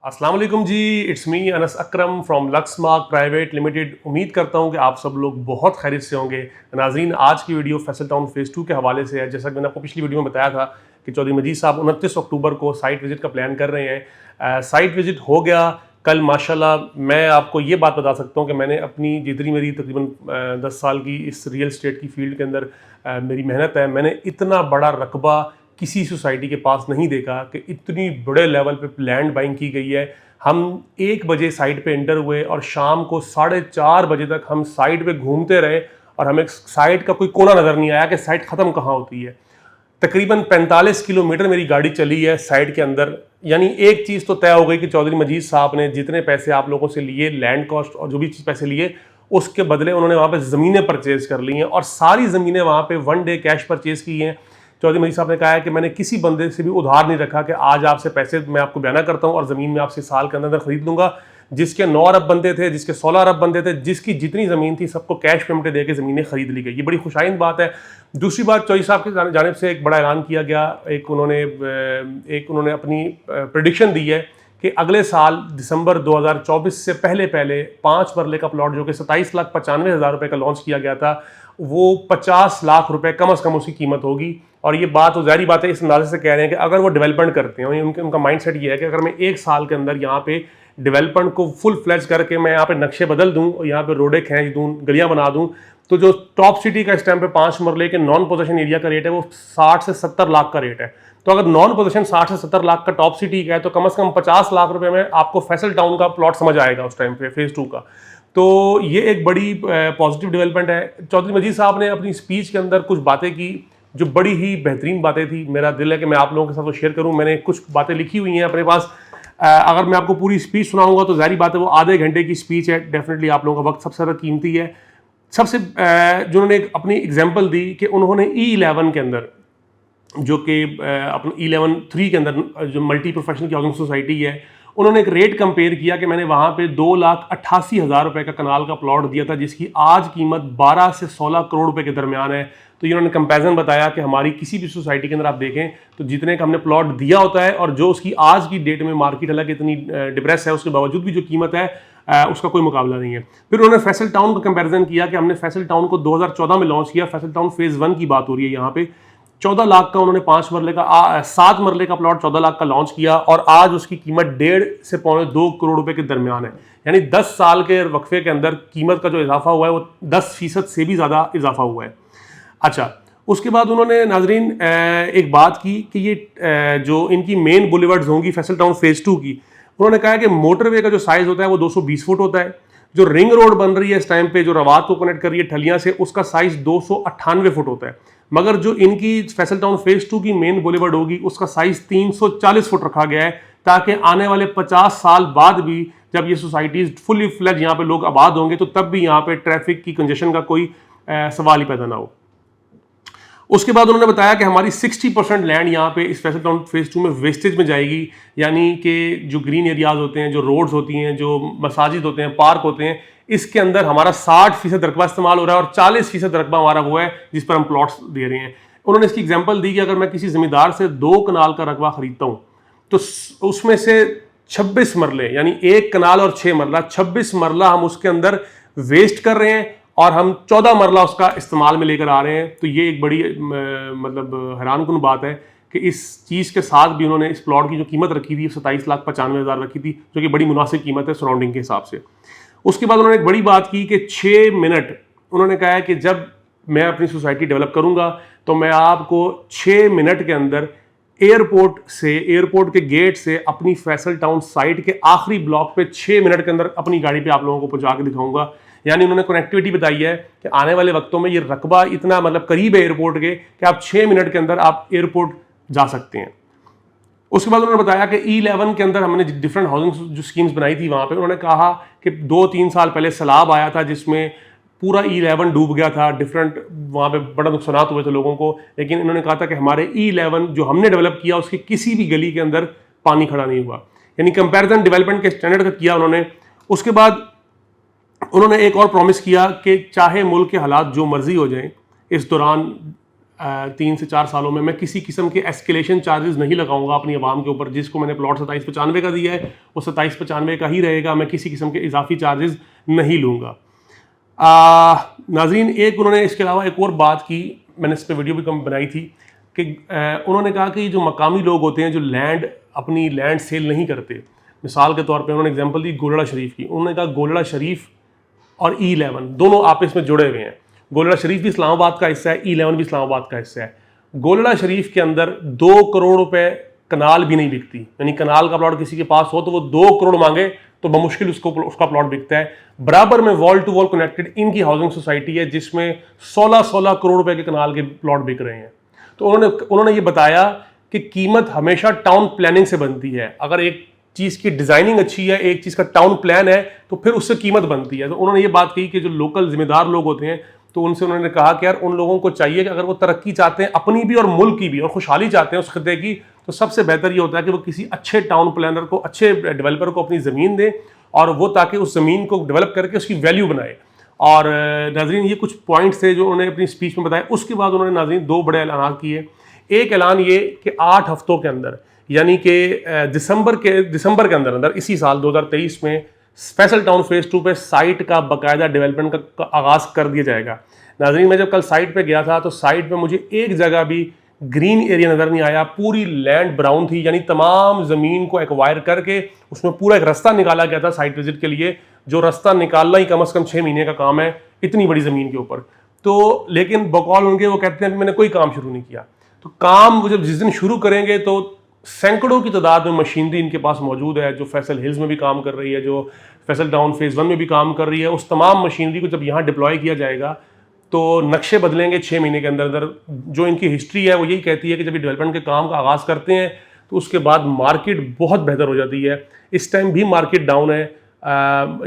अस्सलाम वालेकुम जी, it's me Anas Akram from Lexmark private limited. उम्मीद करता हूं कि आप सब लोग बहुत खैरियत से होंगे। नाज़रीन, आज की वीडियो फैसल टाउन फेज़ 2 के हवाले से है। जैसा कि मैंने आपको पिछली वीडियो में बताया था कि चौधरी मजीद साहब 29 अक्टूबर को साइट विज़िट का प्लान कर रहे हैं। साइट विज़िट हो गया कल माशाल्लाह। मैं आपको ये बात बता सकता हूँ कि मैंने अपनी जितनी मेरी तकरीबन 10 साल की इस रियल स्टेट की फील्ड के अंदर मेरी मेहनत है, मैंने इतना बड़ा रकबा किसी सोसाइटी के पास नहीं देखा कि इतनी बड़े लेवल पे लैंड बाइंग की गई है। हम 1 बजे साइट पे एंटर हुए और शाम को 4:30 बजे तक हम साइट पे घूमते रहे और हमें साइट का कोई कोना नज़र नहीं आया कि साइट ख़त्म कहाँ होती है। तकरीबन 45 किलोमीटर मेरी गाड़ी चली है साइट के अंदर। यानी एक चीज़ तो तय हो गई कि चौधरी मजीद साहब ने जितने पैसे आप लोगों से लिए, लैंड कॉस्ट और जो भी पैसे लिए, उसके बदले उन्होंने वहाँ पे ज़मीनें परचेज़ कर ली हैं और सारी ज़मीनें वहाँ पे 1 डे कैश परचेज़ की हैं। चौधरी मजीद साहब ने कहा है कि मैंने किसी बंदे से भी उधार नहीं रखा कि आज आपसे पैसे मैं आपको बयाना करता हूँ और ज़मीन में आपसे साल के अंदर खरीद लूँगा। जिसके 9 अरब बनते थे, जिसके 16 अरब बनते थे, जिसकी जितनी ज़मीन थी सबको कैश पेमेंट दे के ज़मीनें खरीद ली गई। ये बड़ी खुशाइंद बात है। दूसरी बात, चौधरी साहब की जानिब से एक बड़ा ऐलान किया गया। एक उन्होंने अपनी प्रेडिक्शन दी है कि अगले साल दिसंबर 2024 से पहले 5 मरले का प्लॉट जो कि 27,95,000 रुपये का लॉन्च किया गया था, वो 50 लाख रुपए कम से कम उसकी कीमत होगी। और ये बात तो ज़ाहिर बात है, इस अंदाजे से कह रहे हैं कि अगर वो डेवलपमेंट करते हैं, उनका माइंडसेट ये है कि अगर मैं 1 साल के अंदर यहाँ पे डेवलपमेंट को फुल फ्लैज करके मैं यहाँ पे नक्शे बदल दूँ और यहाँ पे रोडें खींच दूँ, गलियाँ बना दूँ, तो जो टॉप सिटी का इस टाइम पे 5 मरले के नॉन पोजेशन एरिया का रेट है वो 60 से 70 लाख का रेट है। तो अगर नॉन पोजेशन 60 से 70 लाख का टॉप सिटी का है तो कम से कम 50 लाख रुपए में आपको फैसल टाउन का प्लॉट समझ आएगा उस टाइम पे फेज़ 2 का। तो ये एक बड़ी पॉजिटिव डेवलपमेंट है। चौधरी मजीद साहब ने अपनी स्पीच के अंदर कुछ बातें की जो बड़ी ही बेहतरीन बातें थी। मेरा दिल है कि मैं आप लोगों के साथ वो शेयर करूं। मैंने कुछ बातें लिखी हुई हैं अपने पास। अगर मैं आपको पूरी स्पीच सुनाऊंगा तो ज़ाहिर बात है वो आधे घंटे की स्पीच है। डेफिनेटली आप लोगों का वक्त सबसे ज़्यादा कीमती है। सबसे जो उन्होंने अपनी एग्जाम्पल दी कि उन्होंने E11 के अंदर, जो कि अपने E11-3 के अंदर जो मल्टी प्रोफेशनल की हाउसिंग सोसाइटी है, उन्होंने एक रेट कंपेयर किया कि मैंने वहाँ पे 2,88,000 रुपये का कनाल का प्लॉट दिया था जिसकी आज कीमत 12 से 16 करोड़ रुपए के दरमियान है। तो इन्होंने कंपैरिजन बताया कि हमारी किसी भी सोसाइटी के अंदर आप देखें तो जितने का हमने प्लॉट दिया होता है और जो उसकी आज की डेट में मार्केट हालांकि इतनी डिप्रेस है उसके बावजूद भी जो कीमत है उसका कोई मुकाबला नहीं है। फिर उन्होंने फैसल टाउन का कंपैरिजन किया कि हमने फैसल टाउन को 2014 में लॉन्च किया। फैसल टाउन फेज़ 1 की बात हो रही है यहाँ पे। 14 लाख का उन्होंने 7 मरले का प्लॉट 14 लाख का लॉन्च किया और आज उसकी कीमत 1.5 से 2 करोड़ रुपए के दरमियान है। यानी 10 साल के वक्फे के अंदर कीमत का जो इजाफा हुआ है वो 10% से भी ज़्यादा इजाफा हुआ है। अच्छा, उसके बाद उन्होंने नाजरीन एक बात की कि ये जो इनकी मेन बुलेवर्ड्स होंगी फैसल टाउन फेज़ 2 की, उन्होंने कहा कि मोटरवे का जो साइज़ होता है वो 220 फुट होता है। जो रिंग रोड बन रही है इस टाइम पे, जो रवात को कनेक्ट कर रही है ठलियां से, उसका साइज़ 298 फुट होता है। मगर जो इनकी फैसल टाउन फेज़ 2 की मेन बुलेवर्ड होगी उसका साइज़ 340 फुट रखा गया है ताकि आने वाले 50 साल बाद भी जब ये सोसाइटीज़ फुली फ्लेज यहाँ पे लोग आबाद होंगे तो तब भी यहाँ पे ट्रैफिक की कंजेशन का कोई सवाल ही पैदा ना हो। उसके बाद उन्होंने बताया कि हमारी 60% लैंड यहाँ पे इस फैसल टाउन फेज़ 2 में वेस्टेज में जाएगी। यानी कि जो ग्रीन एरियाज होते हैं, जो रोड्स होती हैं, जो मसाजिद होते हैं, पार्क होते हैं, इसके अंदर हमारा 60% रकबा इस्तेमाल हो रहा है और 40% रकबा हमारा वो है जिस पर हम प्लॉट्स दे रहे हैं। उन्होंने इसकी एग्जाम्पल दी कि अगर मैं किसी ज़मींदार से 2 कनाल का रकबा खरीदता हूँ तो उसमें से 26 मरले, यानी 1 कनाल और 6 मरला, 26 मरला हम उसके अंदर वेस्ट कर रहे हैं और हम 14 मरला उसका इस्तेमाल में लेकर आ रहे हैं। तो ये एक बड़ी मतलब हैरानकुन बात है कि इस चीज़ के साथ भी उन्होंने इस प्लॉट की जो कीमत रखी थी 27,95,000 रखी थी, जो कि बड़ी मुनासिब कीमत है सराउंडिंग के हिसाब से। उसके बाद उन्होंने एक बड़ी बात की कि 6 मिनट, उन्होंने कहा है कि जब मैं अपनी सोसाइटी डेवलप करूंगा तो मैं आपको 6 मिनट के अंदर एयरपोर्ट के गेट से अपनी फैसल टाउन साइट के आखिरी ब्लॉक पे 6 मिनट के अंदर अपनी गाड़ी पे आप लोगों को पहुंचा के दिखाऊंगा। यानी उन्होंने कनेक्टिविटी बताई है कि आने वाले वक्तों में ये रकबा इतना मतलब करीब है एयरपोर्ट के कि आप 6 मिनट के अंदर आप एयरपोर्ट जा सकते हैं। उसके बाद उन्होंने बताया कि E11 के अंदर हमने डिफरेंट हाउसिंग जो स्कीम्स बनाई थी वहाँ पे, उन्होंने कहा कि 2-3 साल पहले सैलाब आया था जिसमें पूरा E11 डूब गया था। डिफरेंट वहाँ पे बड़ा नुकसान हुए थे लोगों को, लेकिन इन्होंने कहा था कि हमारे E11 जो हमने डेवलप किया उसकी किसी भी गली के अंदर पानी खड़ा नहीं हुआ। यानी कंपैरिजन डेवलपमेंट के स्टैंडर्ड का किया उन्होंने। उसके बाद उन्होंने एक और प्रॉमिस किया कि चाहे मुल्क के हालात जो मर्जी हो जाएं, इस दौरान 3 से 4 सालों में मैं किसी किस्म के एस्केलेशन चार्जेस नहीं लगाऊंगा अपनी आवाम के ऊपर। जिसको मैंने प्लॉट 2795 का दिया है वो 2795 का ही रहेगा, मैं किसी किस्म के इजाफी चार्जेस नहीं लूँगा। नाज़रीन, एक उन्होंने इसके अलावा एक और बात की, मैंने इस पर वीडियो भी कम बनाई थी कि उन्होंने कहा कि जो मकामी लोग होते हैं जो अपनी लैंड सेल नहीं करते, मिसाल के तौर पे उन्होंने एग्जांपल दी गोलड़ा शरीफ की। उन्होंने कहा गोलड़ा शरीफ और E11 दोनों आपस में जुड़े हुए हैं। गोलड़ा शरीफ भी इस्लामाबाद का हिस्सा है, E11 भी इस्लामाबाद का हिस्सा है। गोलड़ा शरीफ के अंदर 2 करोड़ रुपए कनाल भी नहीं बिकती, यानी कनाल का प्लॉट किसी के पास हो तो वो 2 करोड़ मांगे तो बमुश्किल उसका प्लॉट बिकता है। बराबर में वॉल टू वॉल कनेक्टेड इनकी हाउसिंग सोसाइटी है जिसमें 16 करोड़ रुपए के कनाल के प्लॉट बिक रहे हैं। तो उन्होंने ये बताया कि कीमत हमेशा टाउन प्लानिंग से बनती है। अगर एक चीज़ की डिज़ाइनिंग अच्छी है, एक चीज़ का टाउन प्लान है, तो फिर उससे कीमत बनती है। तो उन्होंने ये बात कही कि जो लोकल जिम्मेदार लोग होते हैं, तो उनसे उन्होंने कहा कि यार उन लोगों को चाहिए कि अगर वो तरक्की चाहते हैं अपनी भी और मुल्क की भी और खुशहाली चाहते हैं उस खिते की, तो सबसे बेहतर ये होता है कि वो किसी अच्छे टाउन प्लानर को, अच्छे डेवलपर को अपनी ज़मीन दें और वो ताकि उस ज़मीन को डेवलप करके उसकी वैल्यू बनाए। और नाज़रीन, ये कुछ पॉइंट्स थे जो उन्होंने अपनी स्पीच में बताए। उसके बाद उन्होंने नाज़रीन 2 बड़े ऐलान किए। एक ऐलान ये कि 8 हफ्तों के अंदर, यानी कि दिसंबर के अंदर इसी साल 2023 में फैसल टाउन फेज़ 2 पे साइट का बाकायदा डेवलपमेंट का आगाज़ कर दिया जाएगा। नाज़रीन, मैं जब कल साइट पे गया था तो साइट पे मुझे एक जगह भी ग्रीन एरिया नज़र नहीं आया। पूरी लैंड ब्राउन थी, यानी तमाम ज़मीन को एक्वायर करके उसमें पूरा एक रास्ता निकाला गया था साइट विजिट के लिए, जो रास्ता निकालना ही कम से कम 6 महीने का काम है इतनी बड़ी ज़मीन के ऊपर। तो लेकिन बकौल उनके वो कहते हैं मैंने कोई काम शुरू नहीं किया। तो काम वो जब जिस दिन शुरू करेंगे तो सैकड़ों की तादाद में मशीनरी इनके पास मौजूद है, जो फैसल हिल्स में भी काम कर रही है, जो फैसल टाउन फेज़ 1 में भी काम कर रही है। उस तमाम मशीनरी को जब यहाँ डिप्लॉय किया जाएगा तो नक्शे बदलेंगे 6 महीने के अंदर अंदर। जो इनकी हिस्ट्री है वो यही कहती है कि जब ये डेवलपमेंट के काम का आगाज़ करते हैं तो उसके बाद मार्केट बहुत बेहतर हो जाती है। इस टाइम भी मार्केट डाउन है,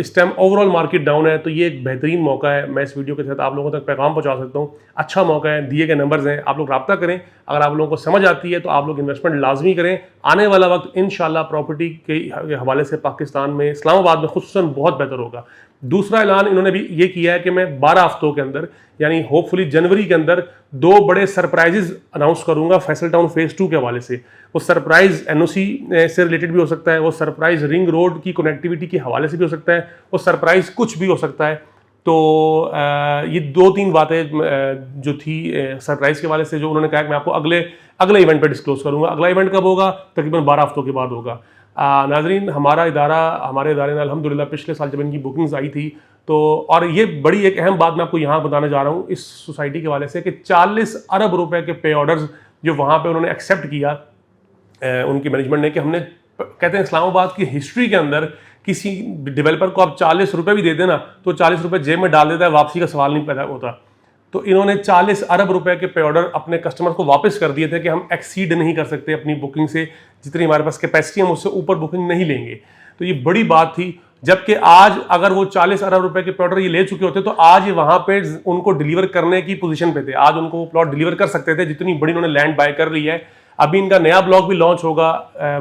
इस टाइम ओवरऑल मार्केट डाउन है, तो ये एक बेहतरीन मौका है। मैं इस वीडियो के तहत आप लोगों तक पैगाम पहुंचा सकता हूं। अच्छा मौका है, दिए गए नंबर्स हैं, आप लोग रब्ता करें। अगर आप लोगों को समझ आती है तो आप लोग इन्वेस्टमेंट लाजमी करें। आने वाला वक्त इंशाल्लाह प्रॉपर्टी के हवाले से पाकिस्तान में, इस्लामाबाद में खुसूसन बहुत बेहतर होगा। दूसरा ऐलान इन्होंने भी ये किया है कि मैं 12 हफ्तों के अंदर, यानी होपफुली जनवरी के अंदर 2 बड़े सरप्राइजेज अनाउंस करूंगा फैसल टाउन फेज़ 2 के हवाले से। वो सरप्राइज NOC से रिलेटेड भी हो सकता है, वो सरप्राइज रिंग रोड की कनेक्टिविटी के हवाले से भी हो सकता है, वो सरप्राइज कुछ भी हो सकता है। तो ये 2-3 बातें जो थी सरप्राइज के हवाले से, जो उन्होंने कहा कि मैं आपको अगले इवेंट पर डिस्क्लोज करूंगा। अगला इवेंट कब होगा? तकरीबन 12 हफ्तों के बाद होगा। नाजरीन, हमारे इदारे ने अल्हम्दुलिल्लाह पिछले साल जब इनकी बुकिंग्स आई थी तो, और ये बड़ी एक अहम बात मैं आपको यहाँ बताने जा रहा हूँ इस सोसाइटी के हवाले से, कि 40 अरब रुपए के पे ऑर्डर्स जो वहाँ पे उन्होंने एक्सेप्ट किया उनकी मैनेजमेंट ने, कि हमने, कहते हैं इस्लामाबाद की हिस्ट्री के अंदर किसी डेवलपर को आप 40 रुपये भी दे देना तो 40 रुपये जेब में डाल देता है, वापसी का सवाल नहीं पैदा होता। तो इन्होंने 40 अरब रुपए के पे ऑर्डर अपने कस्टमर्स को वापस कर दिए थे कि हम एक्सीड नहीं कर सकते अपनी बुकिंग से, जितनी हमारे पास कैपेसिटी हम उससे ऊपर बुकिंग नहीं लेंगे। तो ये बड़ी बात थी। जबकि आज अगर वो 40 अरब रुपए के पे ऑर्डर ये ले चुके होते तो आज ये वहाँ पे उनको डिलीवर करने की पोजीशन पे थे, आज उनको वो प्लॉट डिलीवर कर सकते थे, जितनी बड़ी उन्होंने लैंड बाय कर ली है। अभी इनका नया ब्लॉक भी लॉन्च होगा,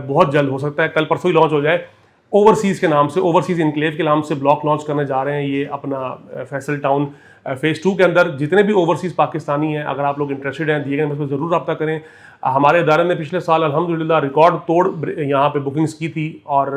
बहुत जल्द, हो सकता है कल परसों ही लॉन्च हो जाए। ओवरसीज़ के नाम से, ओवरसीज़ इनक्लेव के नाम से ब्लॉक लॉन्च करने जा रहे हैं ये अपना फैसल टाउन फेज़ 2 के अंदर। जितने भी ओवरसीज़ पाकिस्तानी हैं, अगर आप लोग इंटरेस्टेड हैं, दिए गए नंबर पर ज़रूर रब्ता करें। हमारे इदारे ने पिछले साल अल्हम्दुलिल्लाह रिकॉर्ड तोड़ यहाँ पे बुकिंग्स की थी, और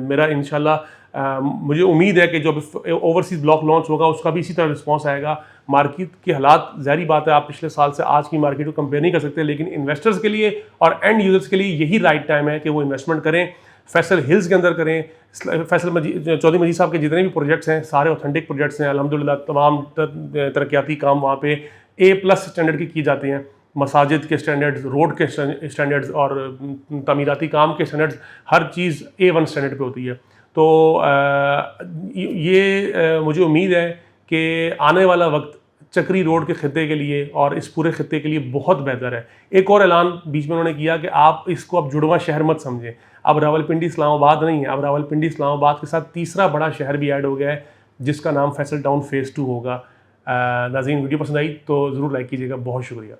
मेरा इंशाल्लाह मुझे उम्मीद है कि जो ओवरसीज़ ब्लॉक लॉन्च होगा उसका भी इसी तरह रिस्पॉन्स आएगा। मार्केट के हालात, ज़ाहिर बात है, आप पिछले साल से आज की मार्केट को कंपेयर नहीं कर सकते, लेकिन इन्वेस्टर्स के लिए और एंड यूजर्स के लिए यही राइट टाइम है कि वो इन्वेस्टमेंट करें, फैसल हिल्स के अंदर करें। चौधरी मजीद साहब के जितने भी प्रोजेक्ट्स हैं सारे ऑथेंटिक प्रोजेक्ट्स हैं अल्हम्दुलिल्लाह। तमाम तरक्याती काम वहाँ पे A+ स्टैंडर्ड की जाती हैं, मसाजिद के स्टैंडर्ड्स, रोड के स्टैंडर्ड्स और तमीराती काम के स्टैंडर्ड्स, हर चीज़ A1 स्टैंडर्ड पे होती है। तो ये मुझे उम्मीद है कि आने वाला वक्त चक्री रोड के खिते के लिए और इस पूरे खिते के लिए बहुत बेहतर है। एक और ऐलान बीच में उन्होंने किया कि आप इसको अब जुड़वा शहर मत समझें, अब रावलपिंडी इस्लामाबाद नहीं है, अब रावलपिंडी इस्लामाबाद के साथ तीसरा बड़ा शहर भी ऐड हो गया है जिसका नाम फैसल टाउन फेज़ 2 होगा। नाज़रीन, वीडियो पसंद आई तो ज़रूर लाइक कीजिएगा। बहुत शुक्रिया।